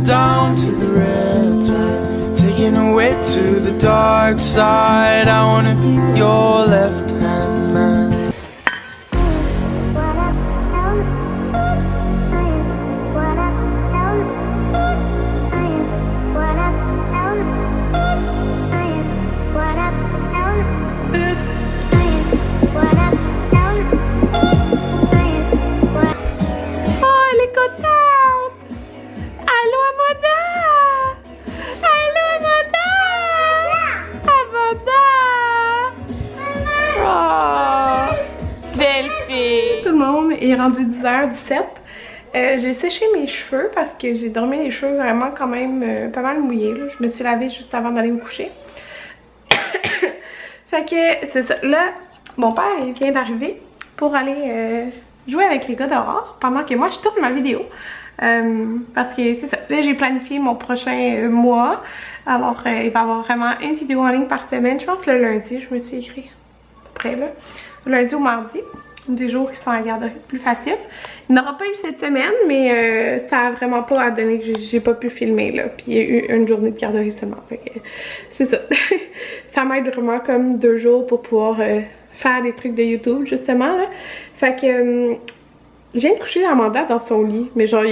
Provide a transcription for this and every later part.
down to the riptide, taking away to the dark side. I wanna be your left hand man. Il est rendu 10h17. J'ai séché mes cheveux parce que j'ai dormi les cheveux vraiment quand même pas mal mouillés. Là. Je me suis lavée juste avant d'aller me coucher. Fait que c'est ça. Là, mon père il vient d'arriver pour aller jouer avec les gars dehors pendant que moi je tourne ma vidéo. Parce que c'est ça. Là, j'ai planifié mon prochain mois. Alors, il va y avoir vraiment une vidéo en ligne par semaine. Je pense le lundi, je me suis écrit à peu près là. Lundi ou mardi. Des jours qui sont à la garderie, c'est plus facile. Il n'aura pas eu cette semaine, mais ça a vraiment pas à donner que j'ai pas pu filmer là. Puis il y a eu une journée de garderie seulement. Fait que c'est ça. Ça m'aide vraiment comme 2 jours pour pouvoir faire des trucs de YouTube justement là. Fait que je viens de coucher Amanda dans son lit, mais genre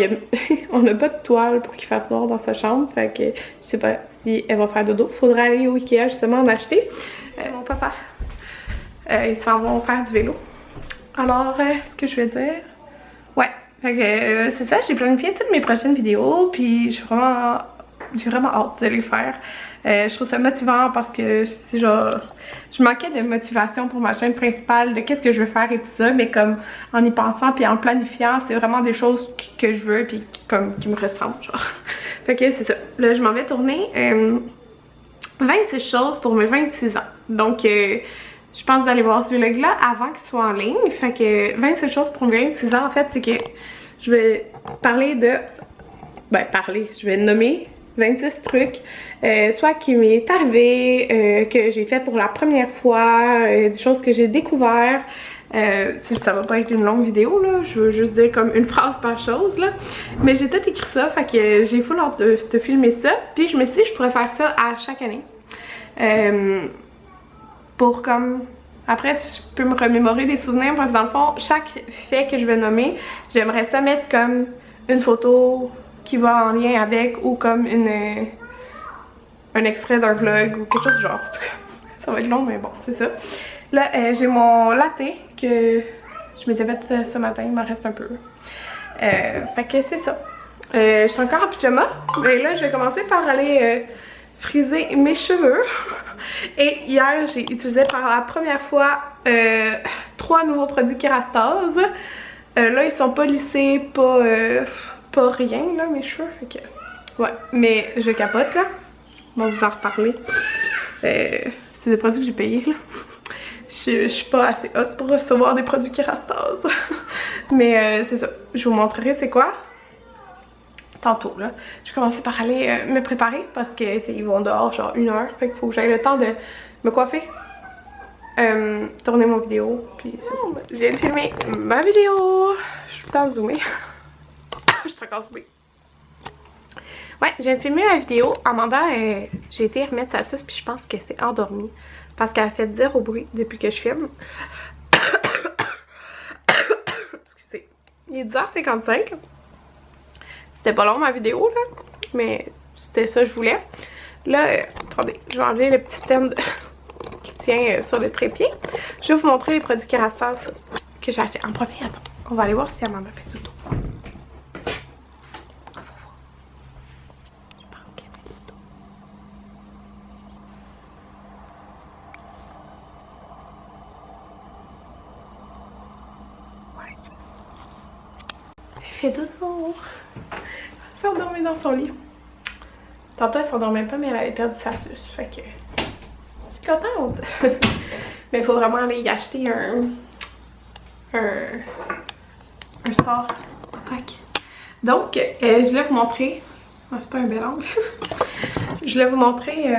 on n'a pas de toile pour qu'il fasse noir dans sa chambre. Fait que je sais pas si elle va faire dodo. Faudra aller au Ikea justement en acheter. Mon papa, ils s'en vont faire du vélo. Alors, ce que je vais dire... Ouais, fait que c'est ça, j'ai planifié toutes mes prochaines vidéos, puis j'ai vraiment hâte de les faire. Je trouve ça motivant parce que c'est genre... Je manquais de motivation pour ma chaîne principale, de qu'est-ce que je veux faire et tout ça, mais comme en y pensant puis en planifiant, c'est vraiment des choses que je veux puis qui me ressemblent, genre. Fait que c'est ça. Là, je m'en vais tourner 26 choses pour mes 26 ans. Donc... je pense d'aller voir ce vlog-là avant qu'il soit en ligne. Fait que 26 choses pour mes 26 ans, en fait, c'est que je vais parler de... je vais nommer 26 trucs, soit qui m'est arrivé, que j'ai fait pour la première fois, des choses que j'ai découvert. Ça va pas être une longue vidéo, là. Je veux juste dire comme une phrase par chose, là. Mais j'ai tout écrit ça, fait que j'ai full hâte de filmer ça. Puis je me suis dit que je pourrais faire ça à chaque année. Pour comme... Après, je peux me remémorer des souvenirs parce que dans le fond, chaque fait que je vais nommer, j'aimerais ça mettre comme une photo qui va en lien avec ou comme un extrait d'un vlog ou quelque chose du genre. En tout cas, ça va être long, mais bon, c'est ça. Là, j'ai mon latte que je m'étais fait ce matin, il m'en reste un peu. Fait que c'est ça. Je suis encore en pyjama, mais là, je vais commencer par aller... friser mes cheveux. Et hier, j'ai utilisé par la première fois 3 nouveaux produits Kerastase. Là, ils sont pas lissés, pas rien, là, mes cheveux. Fait que, ouais, mais je capote, là. On va vous en reparler. C'est des produits que j'ai payés, là. Je suis pas assez haute pour recevoir des produits Kerastase. Mais c'est ça. Je vous montrerai c'est quoi. Tantôt là. Je vais commencer par aller me préparer parce que ils vont dehors genre 1 heure. Fait qu'il faut que j'aille le temps de me coiffer, tourner mon vidéo. Puis je viens de filmer ma vidéo. Je suis tout le temps zoomée. Je suis encore zoomée. Ouais, je viens de filmer ma vidéo. Amanda, j'ai été remettre sa suce puis je pense que c'est endormie. Parce qu'elle a fait 0 bruit depuis que je filme. Excusez. Il est 10h55. C'était pas long ma vidéo là, mais c'était ça que je voulais. Là, attendez, je vais enlever le petit stem qui tient sur le trépied. Je vais vous montrer les produits Kerastase que j'ai achetés. En premier, attends, on va aller voir si elle m'en a fait dodo. On va voir. Je pense qu'elle fait dodo. Ouais. Elle fait dodo. Elle s'endormait dans son lit. Tantôt elle s'endormait pas mais elle avait perdu sa suce. Fait que je suis contente. Mais il faut vraiment aller y acheter un store. Fait que... Donc je voulais vous montrer. Oh, c'est pas un bel angle. Je voulais vous montrer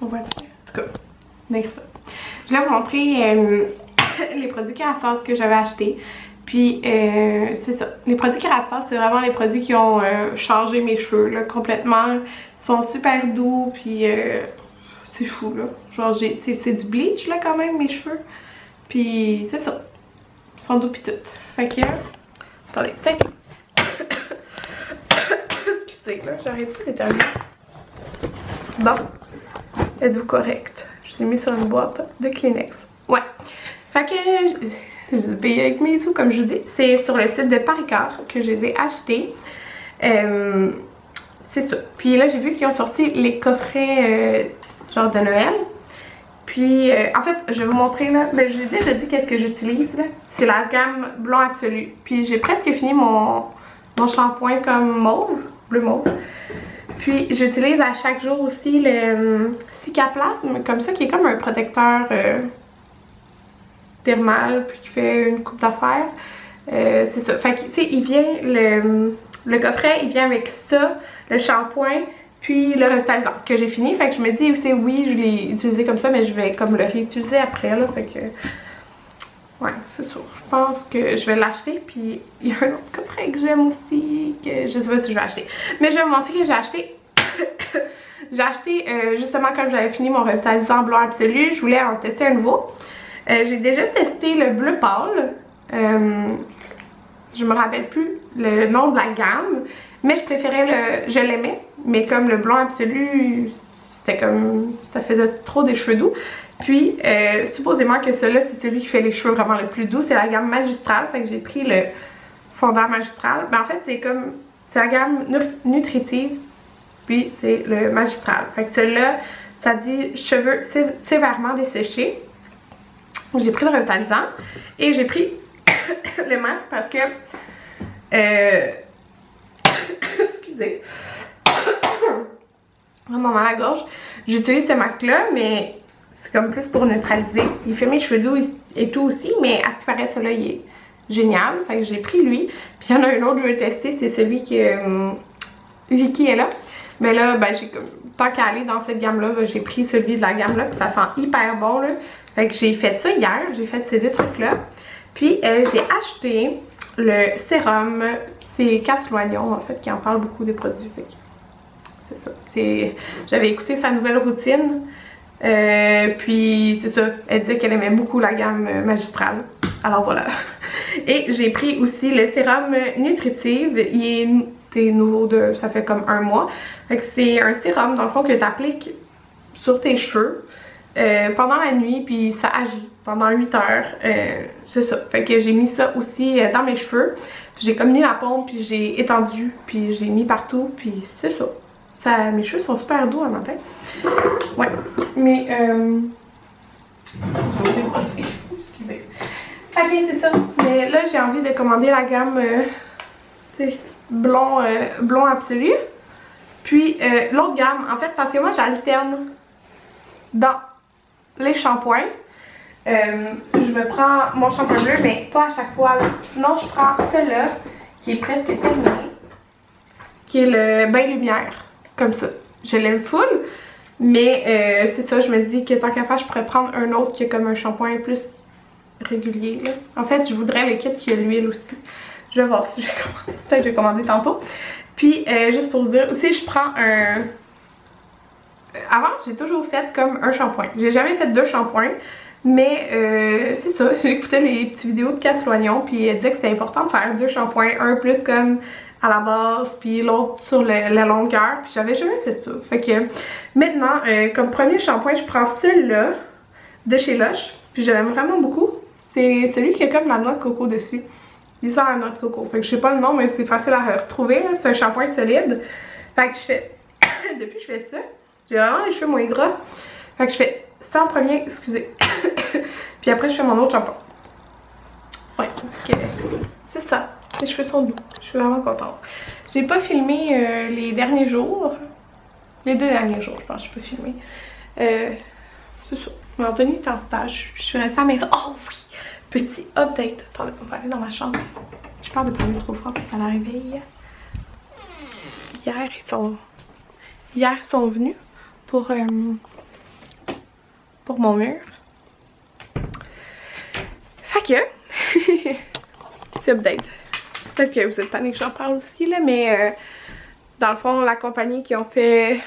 on va dire. En tout cas, nègre ça. Je voulais vous montrer les produits Kerastase que j'avais achetés. Puis c'est ça. Les produits Kérastase, c'est vraiment les produits qui ont changé mes cheveux là, complètement. Ils sont super doux, puis c'est fou là. Genre c'est du bleach là quand même mes cheveux. Puis c'est ça. Ils sont doux pis tout. Fait que... Attendez, peut-être... Excusez, là, j'arrive pas d'éternuer. Bon. Êtes-vous correct? Je l'ai mis sur une boîte de Kleenex. Ouais. Fait que... Je les ai payés avec mes sous, comme je vous dis. C'est sur le site de Paricar que je les ai achetés. C'est ça. Puis là, j'ai vu qu'ils ont sorti les coffrets genre de Noël. Puis, en fait, je vais vous montrer là. Ben, je vous ai déjà dit qu'est-ce que j'utilise là. C'est la gamme Blond Absolu. Puis, j'ai presque fini mon shampoing comme mauve, bleu mauve. Puis, j'utilise à chaque jour aussi le Cicaplasme, comme ça, qui est comme un protecteur thermal, puis qui fait une coupe d'affaires. C'est ça. Fait que, tu sais, il vient, le coffret, il vient avec ça, le shampoing, puis le revitalisant que j'ai fini. Fait que je me dis, c'est oui, je l'ai utilisé comme ça, mais je vais comme le réutiliser après, là. Fait que, ouais, c'est sûr. Je pense que je vais l'acheter. Puis, il y a un autre coffret que j'aime aussi, que je sais pas si je vais acheter. Mais je vais vous montrer que j'ai acheté. J'ai acheté, justement, comme j'avais fini mon revitalisant Blond Absolu, je voulais en tester un nouveau. J'ai déjà testé le bleu pâle. Je me rappelle plus le nom de la gamme, mais je préférais je l'aimais, mais comme le Blond Absolu, c'était comme, ça faisait trop des cheveux doux. Puis, supposément que celui-là, c'est celui qui fait les cheveux vraiment le plus doux, c'est la gamme Magistral, fait que j'ai pris le fondant Magistral. Mais en fait, c'est la gamme nutritive, puis c'est le Magistral. Fait que celui-là, ça dit cheveux sévèrement desséchés. J'ai pris le revitalisant et j'ai pris le masque parce que excusez, vraiment mal à la gorge. J'utilise ce masque là, mais c'est comme plus pour neutraliser. Il fait mes cheveux doux et tout aussi, mais à ce qui paraît, celui-là il est génial. Fait que j'ai pris lui. Puis il y en a un autre que je vais tester, c'est celui qui est là. Mais là, ben j'ai comme tant qu'à aller dans cette gamme là, j'ai pris celui de la gamme là, puis ça sent hyper bon là. Fait que j'ai fait ça hier, j'ai fait ces deux trucs là. Puis j'ai acheté le sérum, c'est Casse-Loignon en fait qui en parle beaucoup des produits. C'est ça. J'avais écouté sa nouvelle routine. Puis c'est ça, elle disait qu'elle aimait beaucoup la gamme Magistrale. Alors voilà. Et j'ai pris aussi le sérum Nutritive. Il est nouveau, ça fait comme un mois. Fait que c'est un sérum dans le fond que tu appliques sur tes cheveux. Pendant la nuit, puis ça agit pendant 8 heures, c'est ça. Fait que j'ai mis ça aussi dans mes cheveux. J'ai comme mis la pompe, puis j'ai étendu, puis j'ai mis partout, puis c'est ça. Mes cheveux sont super doux à matin. Ouais, mais excusez. Ok, c'est ça. Mais là, j'ai envie de commander la gamme, blond absolu. Puis l'autre gamme, en fait, parce que moi, j'alterne dans les shampoings. Je me prends mon shampoing bleu, mais pas à chaque fois. Là. Sinon, je prends celui-là, qui est presque terminé, qui est le bain lumière, comme ça. Je l'aime full, mais c'est ça, je me dis que tant qu'à faire, je pourrais prendre un autre qui est comme un shampoing plus régulier. Là. En fait, je voudrais le kit qui a l'huile aussi. Je vais voir si je vais commander. Peut-être que je vais commander tantôt. Puis, juste pour vous dire, aussi, je prends un... Avant, j'ai toujours fait comme un shampoing. J'ai jamais fait 2 shampoings, mais c'est ça, j'écoutais les petites vidéos de Casse-Loignon, puis elle disait que c'était important de faire 2 shampoings, un plus comme à la base, puis l'autre sur la longueur, puis j'avais jamais fait ça. Fait que maintenant, comme premier shampoing, je prends celui-là de chez Lush, puis je l'aime vraiment beaucoup. C'est celui qui a comme la noix de coco dessus. Il sent la noix de coco, fait que je sais pas le nom, mais c'est facile à retrouver, c'est un shampoing solide. Fait que je fais, depuis que je fais ça, j'ai vraiment les cheveux moins gras. Fait que je fais ça en premier, excusez. Puis après, je fais mon autre shampoing. Ouais, donc c'est ça. Les cheveux sont doux. Je suis vraiment contente. J'ai pas filmé les derniers jours. Les 2 derniers jours, je pense que je peux filmer. C'est ça. Anthony est en stage. Je suis restée à la maison. Oh oui! Petit update. Attendez, on va aller dans ma chambre. J'ai peur de parler trop fort parce que ça la réveille. Hier, ils sont venus pour mon mur. Fait que petit update. Peut-être que vous êtes tanné que j'en parle aussi, là, mais dans le fond, la compagnie qui ont fait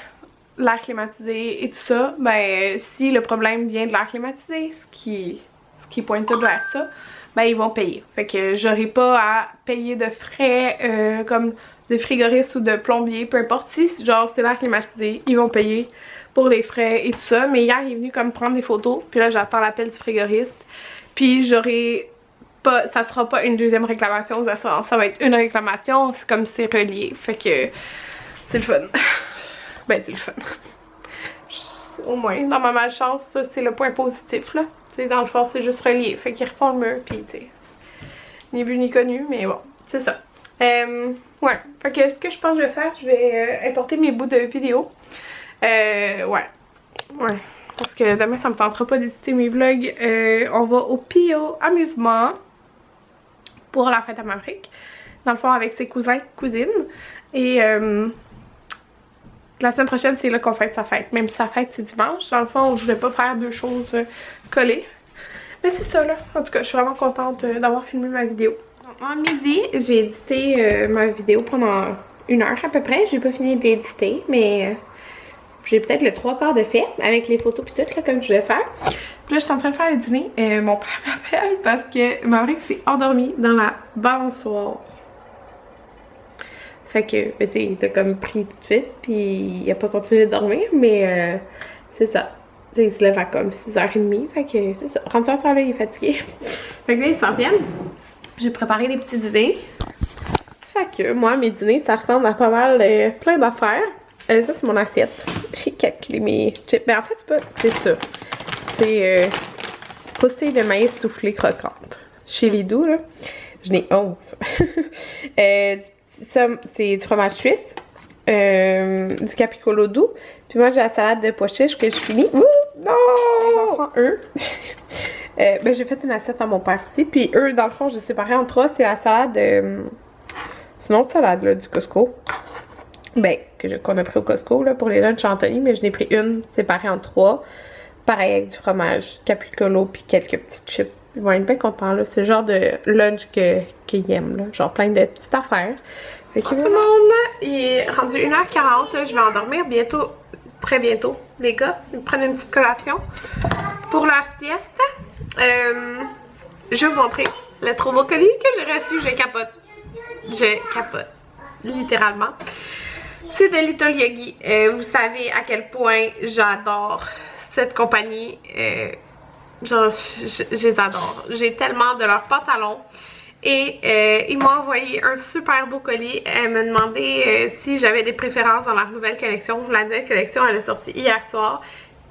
l'air climatisé et tout ça, ben si le problème vient de l'air climatisé, ce qui pointe tout vers ça, ben ils vont payer. Fait que j'aurai pas à payer de frais comme de frigoriste ou de plombier, peu importe. Si genre c'est l'air climatisé, ils vont payer pour les frais et tout ça. Mais hier il est venu comme prendre des photos, puis là j'attends l'appel du frigoriste. Puis j'aurai pas, ça sera pas une deuxième réclamation aux assurances, ça va être une réclamation, c'est comme c'est relié. Fait que c'est le fun. Ben c'est le fun. Au moins, dans ma malchance, ça c'est le point positif là. T'sais, dans le fond c'est juste relié. Fait qu'ils refont le mur, pis t'sais, ni vu ni connu, mais bon, c'est ça. Ouais, fait que ce que je pense que je vais faire, je vais importer mes bouts de vidéo. Ouais. Parce que demain ça me tentera pas d'éditer mes vlogs. On va au Pio Amusement pour la fête à Maverick. Dans le fond avec ses cousins, cousines. Et la semaine prochaine c'est là qu'on fête sa fête. Même si sa fête c'est dimanche. Dans le fond je voulais pas faire deux choses collées. Mais c'est ça là. En tout cas je suis vraiment contente d'avoir filmé ma vidéo. Donc, à midi j'ai édité ma vidéo pendant 1 heure à peu près. J'ai pas fini d'éditer mais j'ai peut-être le 3/4 de fait avec les photos pis tout là comme je voulais faire. Puis là je suis en train de faire le dîner. Mon père m'appelle parce que Maverick s'est endormi dans la balançoire. Fait que, ben, tu sais, il t'a comme pris tout de suite, puis il a pas continué de dormir, mais c'est ça. T'sais, il se lève à comme 6h30, fait que c'est ça. Rendu à ça, là, il est fatigué. Fait que là, ils s'en viennent. J'ai préparé des petits dîners. Fait que, moi, mes dîners, ça ressemble à pas mal plein d'affaires. Ça, c'est mon assiette. J'ai calculé mes chips. Mais en fait, c'est ça. C'est croustilles de maïs soufflé croquante. Chez Lidou, là, je n'ai 11. Ça, c'est du fromage suisse, du capicolo doux. Puis moi, j'ai la salade de pois chiches que je finis. Ouh, non! J'en prends un. Ben, j'ai fait une assiette à mon père aussi. Puis eux, dans le fond, j'ai séparé en 3. C'est la salade, c'est une autre salade, là, du Costco. Ben, qu'on a pris au Costco, là, pour les lunchs Anthony. Mais je n'ai pris une séparée en 3. Pareil, avec du fromage, capicolo, puis quelques petites chips. Ils vont être bien contents, là. C'est le genre de lunch qu'ils aiment, là. Genre plein de petites affaires. Fait que tout le monde, il est rendu 1h40. Là, je vais endormir bientôt, très bientôt. Les gars, ils prennent une petite collation pour leur sieste. Je vais vous montrer le trop beau colis que j'ai reçu. Je capote. Je capote. Littéralement. C'est de Little Yogi. Vous savez à quel point j'adore cette compagnie. Genre, je les adore. J'ai tellement de leurs pantalons. Et ils m'ont envoyé un super beau colis. Elle m'a demandé si j'avais des préférences dans leur nouvelle collection. La nouvelle collection, elle est sortie hier soir.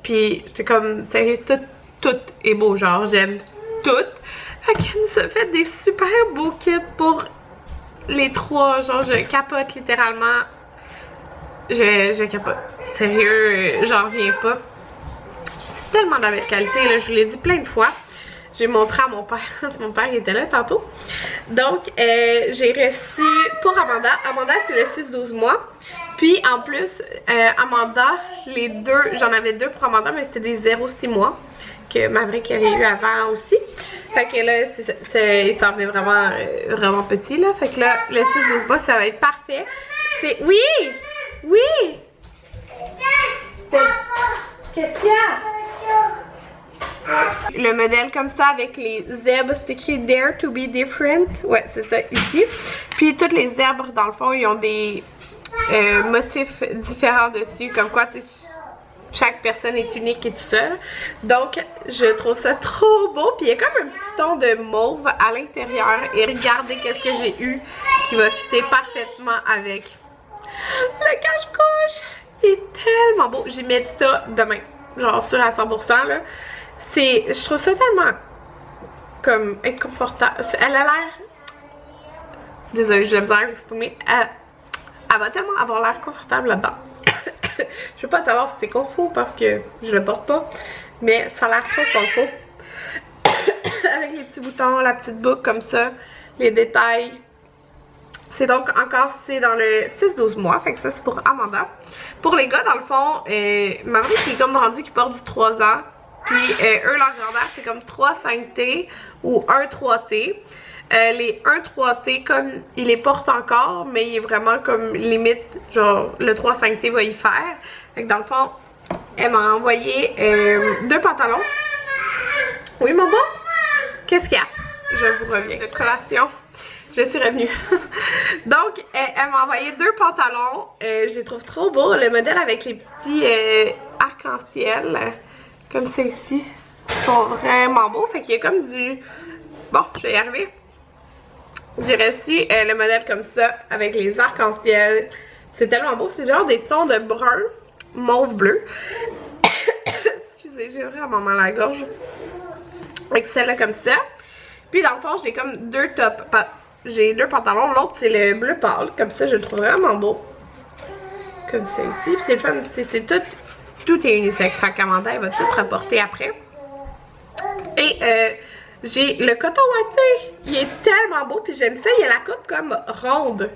Puis j'étais comme, sérieux, tout est beau. Genre, j'aime tout. Fait qu'elle nous a fait des super beaux kits pour les 3. Genre, je capote littéralement. Je capote. Sérieux, j'en reviens pas. Tellement de la belle qualité, là, je vous l'ai dit plein de fois. J'ai montré à mon père, mon père il était là tantôt. Donc j'ai reçu pour Amanda, c'est le 6-12 mois. Puis en plus, Amanda, les deux, j'en avais 2 pour Amanda, mais c'était des 0-6 mois que Maverick avait eu avant aussi. Fait que là, il s'en venait vraiment, vraiment petit là. Fait que là, le 6-12 mois, ça va être parfait. C'est, oui! Qu'est-ce qu'il y a? Le modèle comme ça avec les zèbres, c'est écrit Dare to be different. Ouais, c'est ça ici. Puis toutes les zèbres, dans le fond, ils ont des motifs différents dessus. Comme quoi, tu sais, chaque personne est unique et tout ça. Donc, je trouve ça trop beau. Puis il y a comme un petit ton de mauve à l'intérieur. Et regardez qu'est-ce que j'ai eu qui va fitter parfaitement avec le cache-couche. Il est tellement beau. J'ai mis ça demain. Genre sûr à 100% là. Je trouve ça tellement comme inconfortable. Elle a l'air, désolée, j'ai de la misère à l'exprimer. Elle va tellement avoir l'air confortable là-dedans. Je veux pas savoir si c'est confort parce que je le porte pas, mais ça a l'air trop confort. Avec les petits boutons, la petite boucle comme ça, les détails. C'est donc encore, c'est dans le 6-12 mois, fait que ça c'est pour Amanda. Pour les gars, dans le fond, Maverick qui est comme rendu qui porte du 3 ans. Puis eux, leur grandeur, c'est comme 3-5T ou 1-3T. les 1-3T comme il les porte encore, mais il est vraiment comme limite, genre le 3-5T va y faire. Fait que dans le fond, elle m'a envoyé 2 pantalons. Oui, mon beau? Qu'est-ce qu'il y a? Je vous reviens. Notre collation. Je suis revenue. Donc, elle m'a envoyé 2 pantalons. Je les trouve trop beaux. Le modèle avec les petits arc-en-ciel, comme ceux-ci, sont vraiment beaux. Fait qu'il y a comme du... Bon, je vais y arriver. J'ai reçu le modèle comme ça, avec les arcs-en-ciel. C'est tellement beau. C'est genre des tons de brun, mauve-bleu. Excusez, j'ai vraiment mal à la gorge. Avec celle-là comme ça. Puis dans le fond, j'ai comme 2 tops. J'ai 2 pantalons. L'autre, c'est le bleu pâle. Comme ça, je le trouve vraiment beau. Comme ça ici. Puis c'est le fun. C'est tout. Tout est unisexe. Fait qu'Amanda, elle va tout rapporter après. Et j'ai le coton ouaté. Il est tellement beau. Puis j'aime ça. Il y a la coupe comme ronde.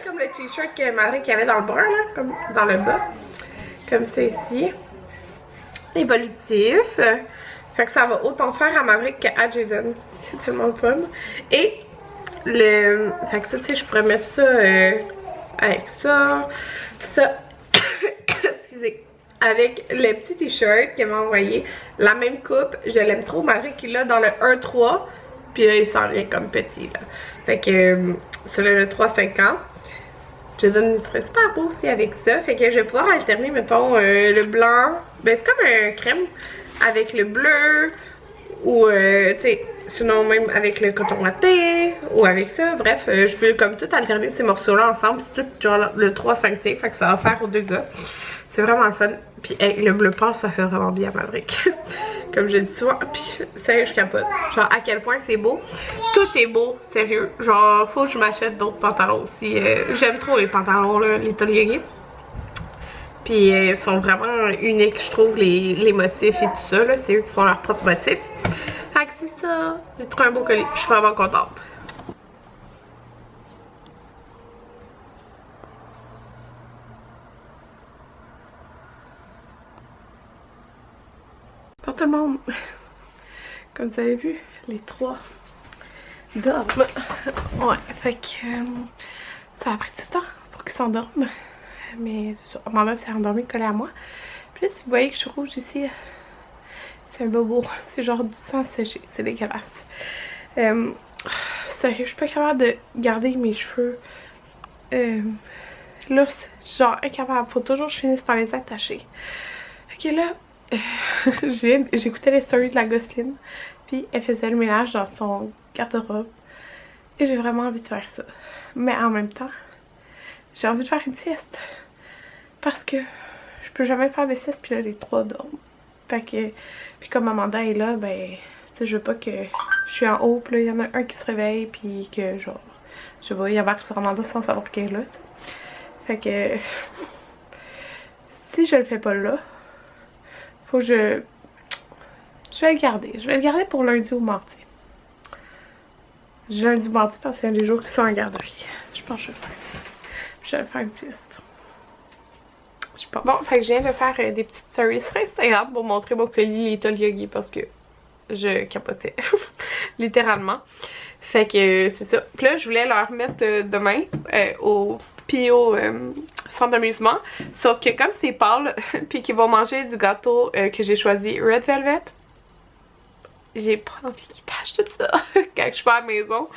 Comme le t-shirt que Marie avait dans le bras, là. Comme dans le bas. Comme ça ici. Évolutif. Fait que ça va autant faire à Maverick qu'à Jaden. C'est tellement le fun. Et le... Fait que ça, tu sais, je pourrais mettre ça avec ça. Puis ça... Excusez. Avec le petit t-shirt qu'elle m'a envoyé. La même coupe. Je l'aime trop. Maverick, il l'a dans le 1-3. Puis là, il s'en vient comme petit, là. Fait que c'est le 3-5 ans. Jaden serait super beau aussi avec ça. Fait que je vais pouvoir alterner, mettons, le blanc. Ben, c'est comme un crème avec le bleu. Ou, tu sais, sinon même avec le coton ouaté. Ou avec ça. Bref, je peux comme tout alterner ces morceaux-là ensemble. C'est tout genre le 3-5T. Fait que ça va faire aux 2 gars. C'est vraiment le fun. Puis hey, le bleu pâle, ça fait vraiment bien à Maverick. Comme je dis souvent. Puis sérieux, je capote. Genre à quel point c'est beau. Tout est beau, sérieux. Genre, faut que je m'achète d'autres pantalons aussi. J'aime trop les pantalons, là, les Toliogui. Puis ils sont vraiment uniques, je trouve, les motifs et tout ça. C'est eux qui font leurs propres motifs. Fait que c'est ça. J'ai trouvé un beau collier. Je suis vraiment contente. Pour tout le monde, comme vous avez vu, les 3 dorment. Ouais, fait que ça a pris du temps pour qu'ils s'endorment. Mais c'est sûr, Amanda s'est endormie collée à moi. Puis là, si vous voyez que je suis rouge ici, c'est un bobo. C'est genre du sang séché, c'est dégueulasse. Sérieux, je suis pas capable de garder mes cheveux. Là, c'est genre incapable. Faut toujours que je finisse par les attacher. Fait que là, j'écoutais les stories de la Gosseline, puis elle faisait le ménage dans son garde-robe et j'ai vraiment envie de faire ça, mais en même temps j'ai envie de faire une sieste parce que je peux jamais faire de sieste puis là les 3 dorment. Fait que puis comme Amanda est là, ben tu sais, je veux pas que je suis en haut puis là il y en a un qui se réveille puis que genre je vais y avoir sur Amanda sans savoir qu'elle est là. Fait que si je le fais pas là, faut que je vais le garder. Je vais le garder pour lundi ou mardi. Lundi ou mardi parce qu'il y a des jours qui sont en garderie. Je pense que je vais faire ça. Je vais faire une sieste. Je pense. Bon, fait que je viens de faire des petites stories sur Instagram pour montrer mon collier les Toliogui parce que je capotais. Littéralement. Fait que c'est ça. Puis là, je voulais leur mettre demain au PO centre d'amusement. Sauf que comme c'est pâle, puis qu'ils vont manger du gâteau que j'ai choisi Red Velvet, j'ai pas envie qu'ils tâchent tout ça quand je suis pas à la maison.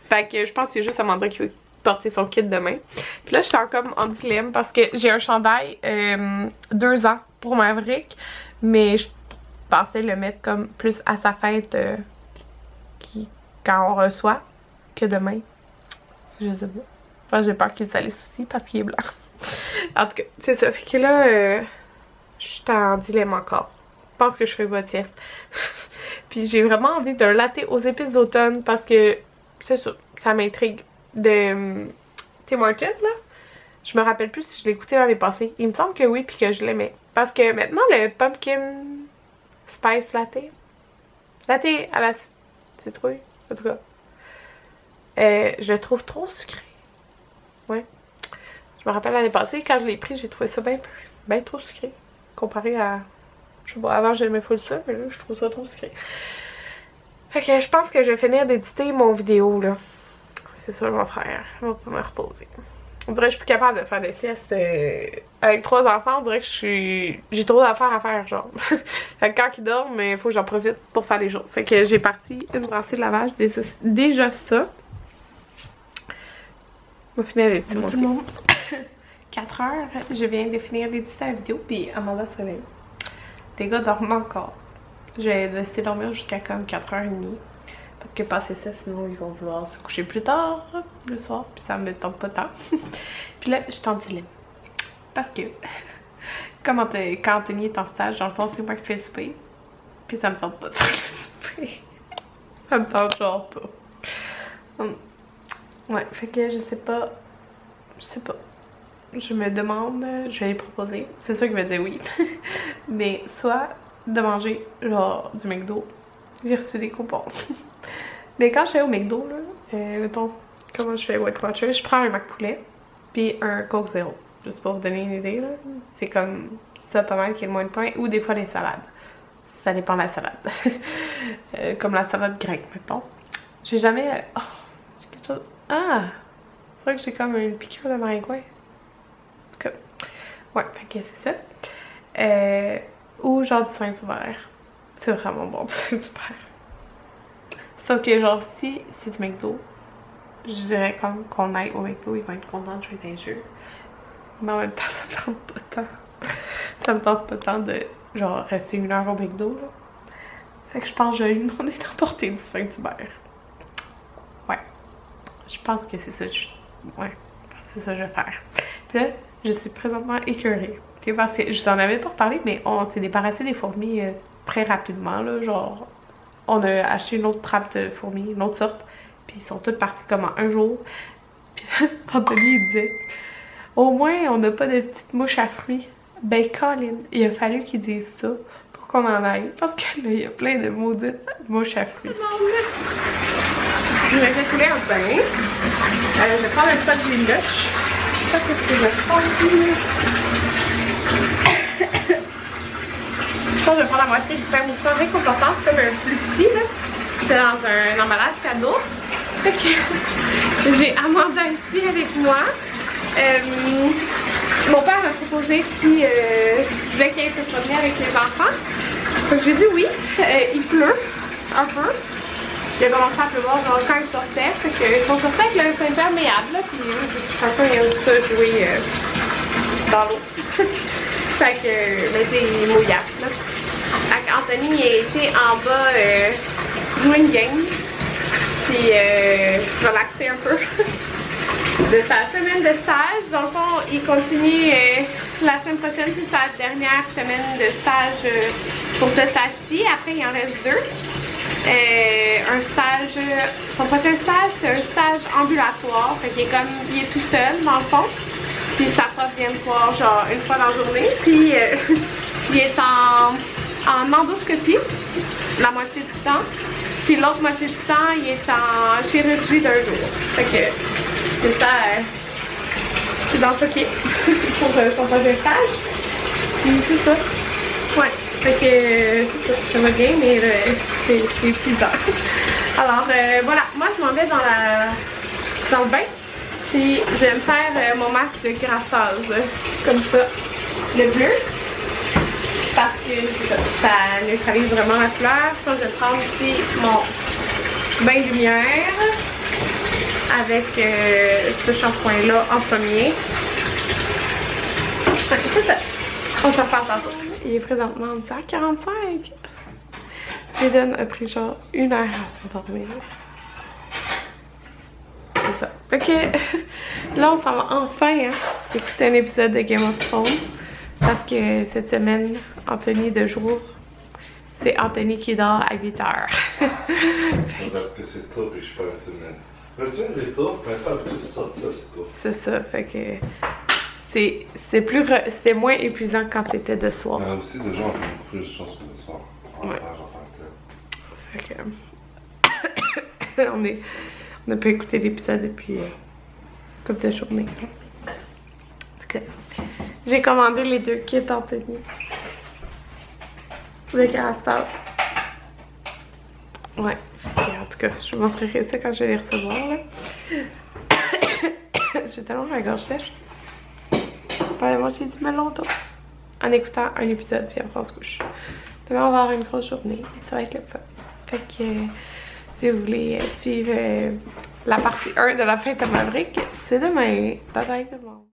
Fait que je pense que c'est juste Amanda qui va porter son kit demain. Puis là, je suis comme en dilemme parce que j'ai un chandail 2 ans pour Maverick, mais je pensais le mettre comme plus à sa fête quand on reçoit que demain. Je sais pas. Enfin, j'ai peur qu'il salisse aussi parce qu'il est blanc. En tout cas, c'est ça. Fait que là, je suis en dilemme encore. Je pense que je ferai votre sieste. Puis j'ai vraiment envie d'un latte aux épices d'automne parce que, c'est ça m'intrigue. De Tim Hortons, là. Je me rappelle plus si je l'ai écouté l'année passée. Il me semble que oui, puis que je l'aimais. Parce que maintenant, le pumpkin spice latte à la citrouille, en tout cas, je le trouve trop sucré. Ouais. Je me rappelle l'année passée, quand je l'ai pris, j'ai trouvé ça bien trop sucré. Comparé à... Je sais pas, avant j'aimais full ça, mais là je trouve ça trop sucré. Fait que je pense que je vais finir d'éditer mon vidéo là. C'est ça mon frère. Je vais pas me reposer. On dirait que je suis plus capable de faire des siestes. Avec 3 enfants, on dirait que j'ai trop d'affaires à faire, genre. Fait que quand ils dorment, il faut que j'en profite pour faire des choses. Fait que j'ai parti une brassée de lavage, déjà ça. On va finir d'éditer mon vidéo. 4 heures, je viens de finir d'éditer la vidéo, puis Amanda se réveille. Les gars dorment encore. Je vais laisser dormir jusqu'à comme 4h30. Parce que passer ça, sinon ils vont vouloir se coucher plus tard le soir, puis ça me tente pas tant. Puis là, je t'en dilemme. Parce que, quand Anthony est en stage, dans le fond, c'est moi qui fais le souper. Puis ça me tente pas de faire le souper. Ça me tente genre pas. Ouais, fait que je sais pas. Je me demande, je vais les proposer. C'est sûr qu'il va dire oui. Mais soit de manger genre du McDo. J'ai reçu des coupons. Mais quand je vais au McDo, là, mettons, comment je fais Weight Watchers, je prends un Mac poulet, puis un Coke Zero. Juste pour vous donner une idée, là. C'est comme ça pas mal qui est le moins de pain, ou des fois des salades. Ça dépend de la salade. Comme la salade grecque, mettons. J'ai jamais... Oh, j'ai quelque chose... Ah! C'est vrai que j'ai comme une piqûre de maringouin. En tout cas, ouais, fait que c'est ça. Ou genre du Saint-Hubert. C'est vraiment bon du Saint-Hubert. Sauf que genre si c'est du McDo, je dirais comme qu'on aille au McDo, ils vont être contents de jouer des jeux. Mais en même temps, ça me tente pas tant. Ça me tente pas tant de genre rester 1 heure au McDo là. Fait que je pense que je vais lui demander d'emporter du Saint-Hubert. Ouais. Je pense que c'est ça. Ouais. C'est ça que je vais faire. Puis là, je suis présentement écœurée. Tu sais, parce que je t'en avais pas reparlé, mais on s'est débarrassé des fourmis très rapidement là. Genre, on a acheté une autre trappe de fourmis, une autre sorte. Puis ils sont toutes parties comme en 1 jour. Puis Anthony il disait, au moins on n'a pas de petites mouches à fruits. Ben Colin, il a fallu qu'ils disent ça pour qu'on en aille. Parce que là, il y a plein de maudites mouches à fruits. Je vais faire couler un bain. Je vais prendre un pot de luche. Je sais pas ce que je vais prendre. Je pense que je vais prendre la moitié du pain moussant réconfortant. C'est comme un plus petit là. C'est dans un emballage cadeau. Fait que j'ai Amanda ici avec moi. Mon père m'a proposé si je voulais qu'il se promener avec les enfants. Donc j'ai dit oui. Il pleut un peu. Il a commencé à pleuvoir genre quand il sortait. Fait qu'ils sont sortis avec le imperméable là. Puis chacun il aime ça jouer dans l'eau. Fait que mais c'est mouillable là. Fait qu'Anthony a été en bas jouer une game. Puis relaxer un peu. De sa semaine de stage. Dans le fond, il continue la semaine prochaine, c'est sa dernière semaine de stage pour ce stage-ci. Après, il en reste 2. Un stage, son prochain stage, c'est un stage ambulatoire. Fait qu'il est comme, il est tout seul dans le fond. Puis sa prof vient me voir genre 1 fois dans la journée. Puis il est en endoscopie la moitié du temps. Puis l'autre moitié du temps, il est en chirurgie d'1 jour. Fait que c'est ça, c'est dans ce qui est pour son prochain stage. Puis c'est ça. Ouais, fait que ça va bien, mais c'est bizarre. Alors voilà, moi je m'en vais dans le bain. Puis je vais me faire mon masque de grassage, comme ça, le bleu. Parce que ça neutralise vraiment la couleur. Je vais prendre aussi mon bain de lumière avec ce shampoing là en premier. C'est ça. On se reparle tantôt. Il est présentement 10h45. Jaden a pris genre 1 heure à s'endormir. C'est ça. Fait que là on s'en va enfin écouter un épisode de Game of Thrones. Parce que cette semaine, Anthony de jour, c'est Anthony qui dort à 8h. Parce que c'est tôt et je suis pas une semaine. Mais tu vois, les tours, mais pas tout sortir, c'est tôt. C'est ça, fait que c'est moins épuisant quand t'étais de soir. Mais aussi, des gens ont plus de chance que le soir. Ouais. Fait que... on a pas écouté l'épisode depuis comme de journée. En tout cas, j'ai commandé les 2 kits Anthony. Le Kerastase. Ouais, cas, je vous montrerai ça quand je vais les recevoir, là. J'ai tellement la gorge sèche. Je peux aller manger du melon tôt en écoutant un épisode, puis après on se couche. Demain, on va avoir une grosse journée, et ça va être le fun. Fait que si vous voulez suivre la partie 1 de la fête à Maverick, c'est demain. Bye bye tout le monde.